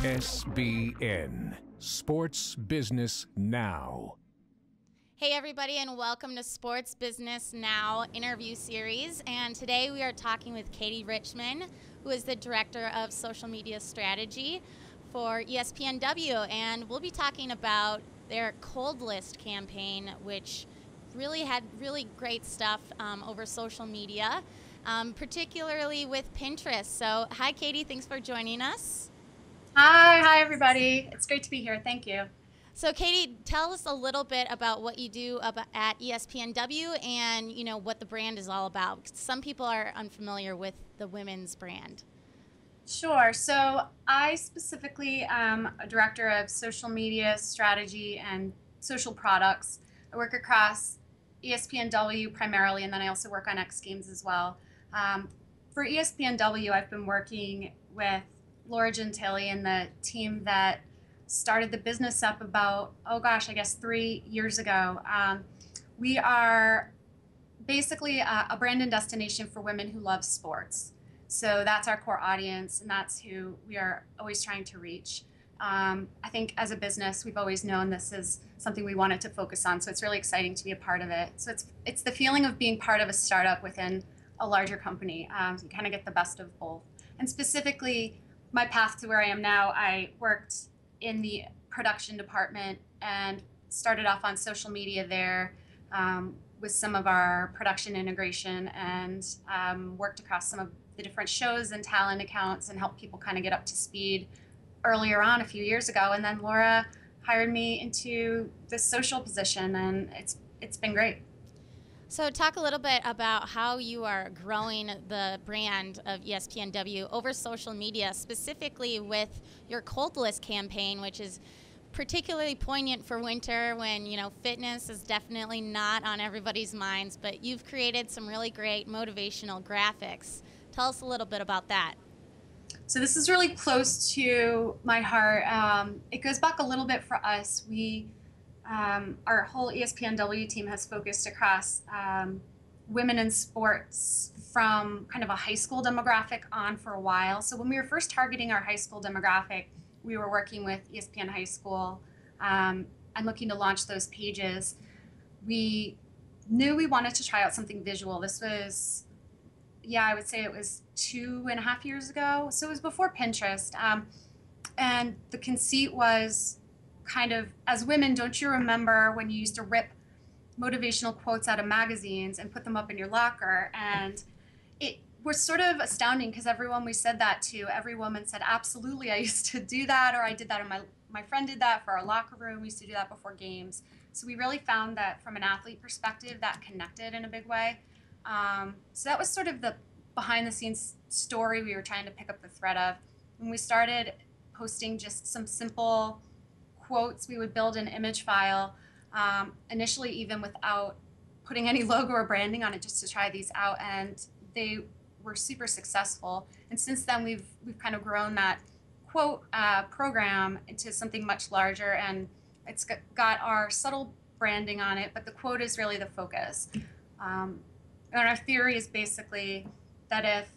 SBN, Sports Business Now. Hey everybody, and welcome to Sports Business Now interview series. And today we are talking with Katie Richman, who is the Director of Social Media Strategy for espnW. And we'll be talking about their Cold List campaign, which really had really great stuff over social media, particularly with Pinterest. So hi Katie, thanks for joining us. Hi everybody. It's great to be here. Thank you. So Katie, tell us a little bit about what you do at espnW and what the brand is all about. Some people are unfamiliar with the women's brand. Sure. So I specifically am a director of social media strategy and social products. I work across espnW primarily, and then I also work on X Games as well. For espnW, I've been working with Laura Gentili and the team that started the business up about, 3 years ago. We are basically a brand and destination for women who love sports. So that's our core audience, and that's who we are always trying to reach. I think as a business, we've always known this is something we wanted to focus on, so it's really exciting to be a part of it. So it's the feeling of being part of a startup within a larger company. So you kind of get the best of both. And specifically, my path to where I am now, I worked in the production department and started off on social media there with some of our production integration, and worked across some of the different shows and talent accounts and helped people kind of get up to speed earlier on a few years ago. And then Laura hired me into this social position, and it's been great. So talk a little bit about how you are growing the brand of espnW over social media, specifically with your Cold List campaign, which is particularly poignant for winter when, fitness is definitely not on everybody's minds, but you've created some really great motivational graphics. Tell us a little bit about that. So this is really close to my heart. It goes back a little bit for us. Our whole espnW team has focused across women in sports from kind of a high school demographic on for a while. So when we were first targeting our high school demographic, we were working with ESPN High School and looking to launch those pages. We knew we wanted to try out something visual. This was, I would say it was 2.5 years ago. So it was before Pinterest. And the conceit was kind of, as women, don't you remember when you used to rip motivational quotes out of magazines and put them up in your locker? And it was sort of astounding because everyone we said that to, every woman said, absolutely, I used to do that, or I did that, and my friend did that for our locker room. We used to do that before games. So we really found that from an athlete perspective, that connected in a big way. So that was sort of the behind the scenes story we were trying to pick up the thread of. When we started posting just some simple quotes, we would build an image file, initially even without putting any logo or branding on it, just to try these out, and they were super successful. And since then, we've kind of grown that quote program into something much larger, and it's got our subtle branding on it, but the quote is really the focus. And our theory is basically that if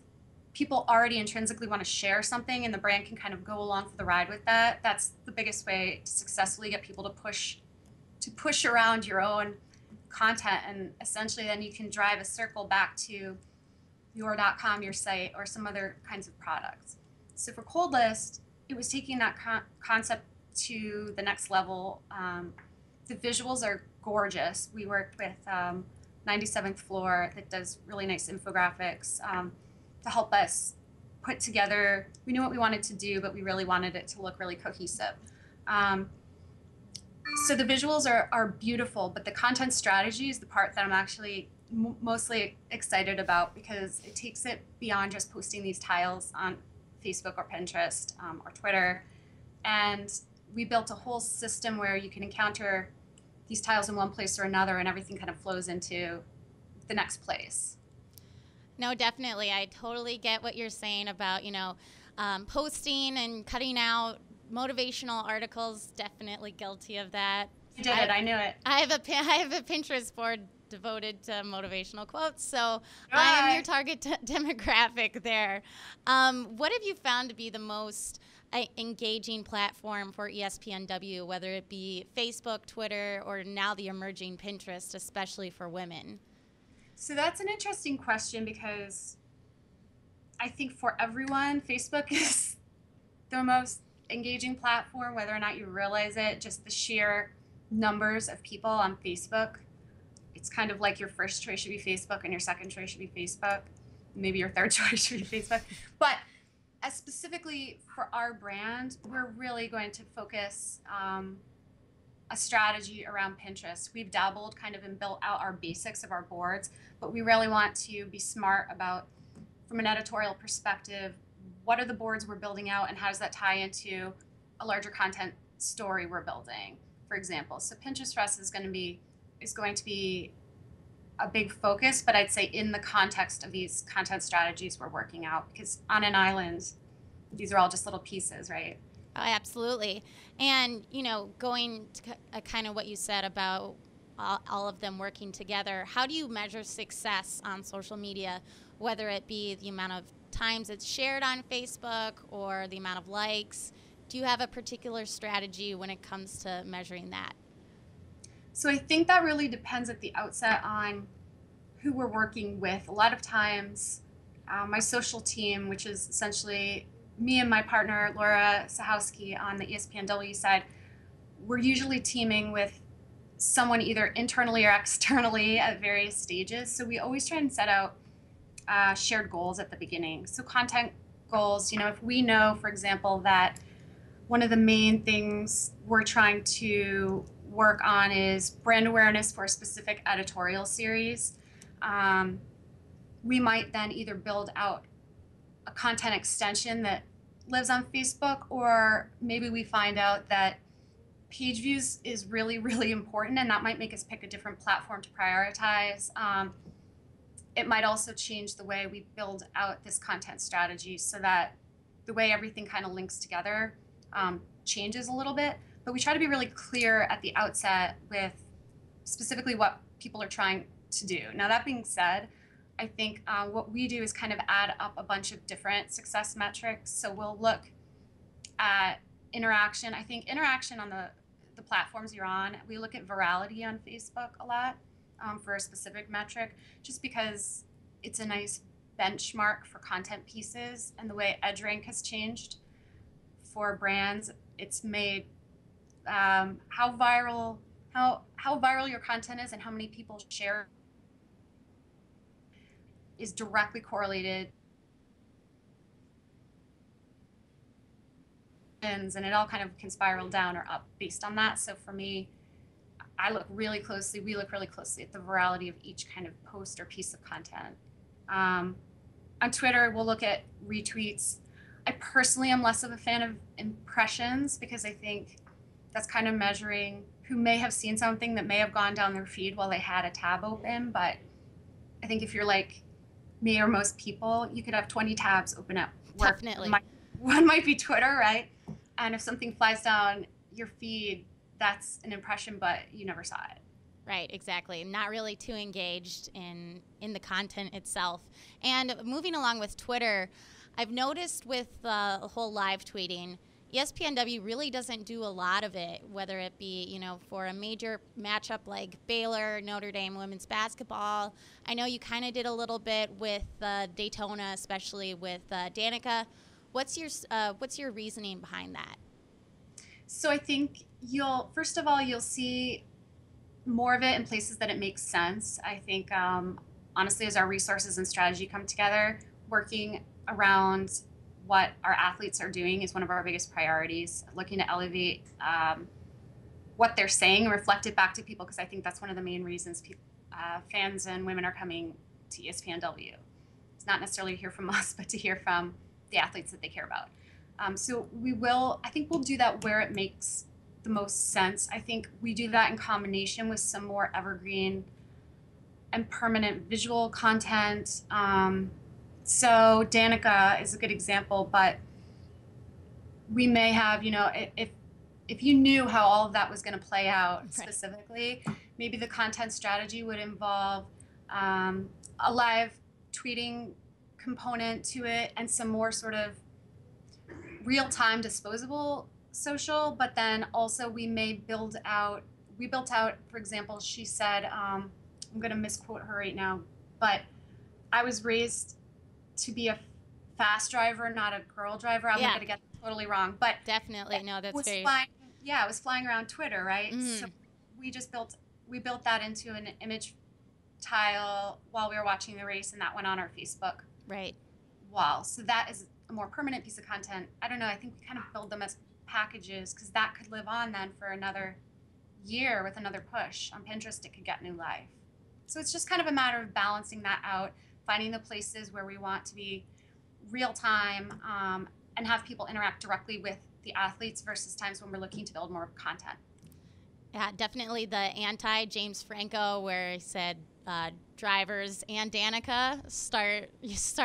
people already intrinsically want to share something and the brand can kind of go along for the ride with that, that's the biggest way to successfully get people to push around your own content. And essentially then you can drive a circle back to your.com, your site, or some other kinds of products. So for Cold List, it was taking that concept to the next level. The visuals are gorgeous. We worked with 97th Floor that does really nice infographics to help us put together. We knew what we wanted to do, but we really wanted it to look really cohesive. So the visuals are beautiful, but the content strategy is the part that I'm actually mostly excited about, because it takes it beyond just posting these tiles on Facebook or Pinterest or Twitter. And we built a whole system where you can encounter these tiles in one place or another, and everything kind of flows into the next place. No, definitely. I totally get what you're saying about, posting and cutting out motivational articles. Definitely guilty of that. You did it. I knew it. I have a Pinterest board devoted to motivational quotes, so I am your target demographic there. What have you found to be the most engaging platform for espnW, whether it be Facebook, Twitter, or now the emerging Pinterest, especially for women? So that's an interesting question, because I think for everyone, Facebook is the most engaging platform, whether or not you realize it. Just the sheer numbers of people on Facebook. It's kind of like your first choice should be Facebook and your second choice should be Facebook. Maybe your third choice should be Facebook. But as specifically for our brand, we're really going to focus a strategy around Pinterest. We've dabbled kind of and built out our basics of our boards, but we really want to be smart about, from an editorial perspective, what are the boards we're building out and how does that tie into a larger content story we're building, for example. So Pinterest for us is going to be a big focus, but I'd say in the context of these content strategies we're working out, because on an island, these are all just little pieces, right? Oh, absolutely. And, going to kind of what you said about all of them working together, how do you measure success on social media, whether it be the amount of times it's shared on Facebook or the amount of likes? Do you have a particular strategy when it comes to measuring that? So I think that really depends at the outset on who we're working with. A lot of times, my social team, which is essentially me and my partner, Laura Sahowski, on the espnW side, we're usually teaming with someone either internally or externally at various stages. So we always try and set out shared goals at the beginning. So content goals, if we know, for example, that one of the main things we're trying to work on is brand awareness for a specific editorial series, we might then either build out a content extension that lives on Facebook, or maybe we find out that page views is really, really important, and that might make us pick a different platform to prioritize. It might also change the way we build out this content strategy so that the way everything kind of links together changes a little bit. But we try to be really clear at the outset with specifically what people are trying to do. Now, that being said, I think what we do is kind of add up a bunch of different success metrics. So we'll look at interaction. I think interaction on the platforms you're on, we look at virality on Facebook a lot for a specific metric, just because it's a nice benchmark for content pieces, and the way EdgeRank has changed for brands, it's made how viral your content is and how many people share is directly correlated, and it all kind of can spiral down or up based on that. So for me, we look really closely at the virality of each kind of post or piece of content. On Twitter, we'll look at retweets. I personally am less of a fan of impressions, because I think that's kind of measuring who may have seen something that may have gone down their feed while they had a tab open. But I think if you're like me or most people, you could have 20 tabs open up. Definitely. One might be Twitter, right? And if something flies down your feed, that's an impression, but you never saw it. Right, exactly. Not really too engaged in the content itself. And moving along with Twitter, I've noticed with the whole live tweeting, espnW really doesn't do a lot of it, whether it be, for a major matchup like Baylor, Notre Dame women's basketball. I know you kind of did a little bit with Daytona, especially with Danica. What's your reasoning behind that? So I think you'll see more of it in places that it makes sense. I think, honestly, as our resources and strategy come together, working around what our athletes are doing is one of our biggest priorities, looking to elevate what they're saying and reflect it back to people, because I think that's one of the main reasons fans and women are coming to espnW. It's not necessarily to hear from us, but to hear from the athletes that they care about. So I think we'll do that where it makes the most sense. I think we do that in combination with some more evergreen and permanent visual content. So Danica is a good example, but we may have, if you knew how all of that was going to play out specifically, maybe the content strategy would involve a live tweeting component to it and some more sort of real-time disposable social, but then also we built out, for example, she said, I'm going to misquote her right now, but I was raised to be a fast driver, not a girl driver. I'm going to get that totally wrong, but definitely. No, that's very... it was flying around Twitter, right? Mm-hmm. So we built that into an image tile while we were watching the race, and that went on our Facebook wall. So that is a more permanent piece of content. I don't know. I think we kind of build them as packages because that could live on then for another year with another push. On Pinterest, it could get new life. So it's just kind of a matter of balancing that out, finding the places where we want to be real time and have people interact directly with the athletes versus times when we're looking to build more content. Yeah, definitely the anti-James Franco, where he said, drivers and Danica, start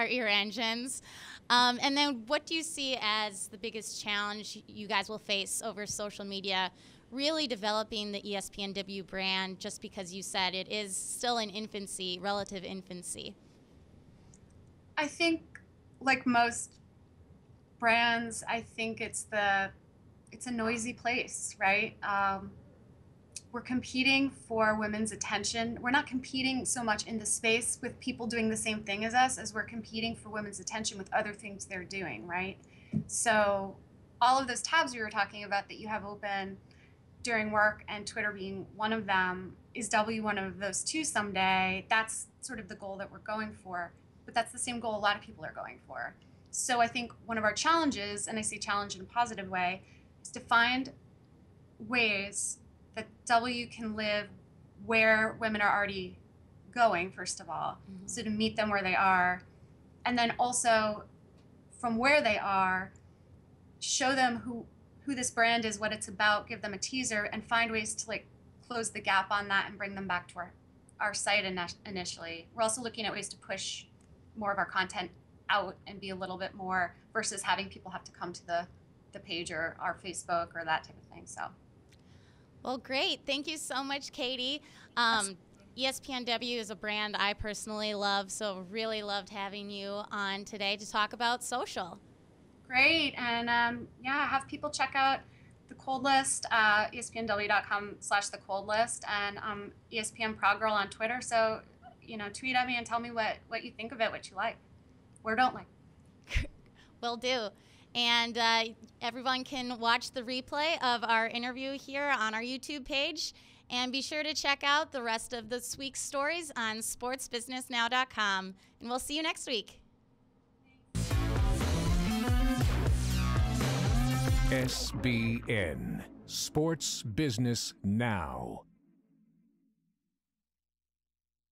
your engines. And then what do you see as the biggest challenge you guys will face over social media, really developing the espnW brand, just because you said it is still in infancy, relative infancy? I think, like most brands, I think it's a noisy place, right? We're competing for women's attention. We're not competing so much in the space with people doing the same thing as us as we're competing for women's attention with other things they're doing, right? So all of those tabs we were talking about that you have open during work, and Twitter being one of them, is W one of those too someday. That's sort of the goal that we're going for, but that's the same goal a lot of people are going for. So I think one of our challenges, and I say challenge in a positive way, is to find ways that W can live where women are already going, first of all. Mm-hmm. So to meet them where they are, and then also from where they are, show them who this brand is, what it's about, give them a teaser, and find ways to like close the gap on that and bring them back to our site initially. We're also looking at ways to push more of our content out and be a little bit more, versus having people have to come to the page or our Facebook or that type of thing. So. Well, great. Thank you so much, Katie. espnW is a brand I personally love, so really loved having you on today to talk about social. Great. And have people check out the cold list, espnw.com/the cold list, and ESPN Prog Girl on Twitter. So, tweet at me and tell me what you think of it, what you like, or don't like. Will do. And everyone can watch the replay of our interview here on our YouTube page. And be sure to check out the rest of this week's stories on sportsbusinessnow.com. And we'll see you next week. SBN, Sports Business Now.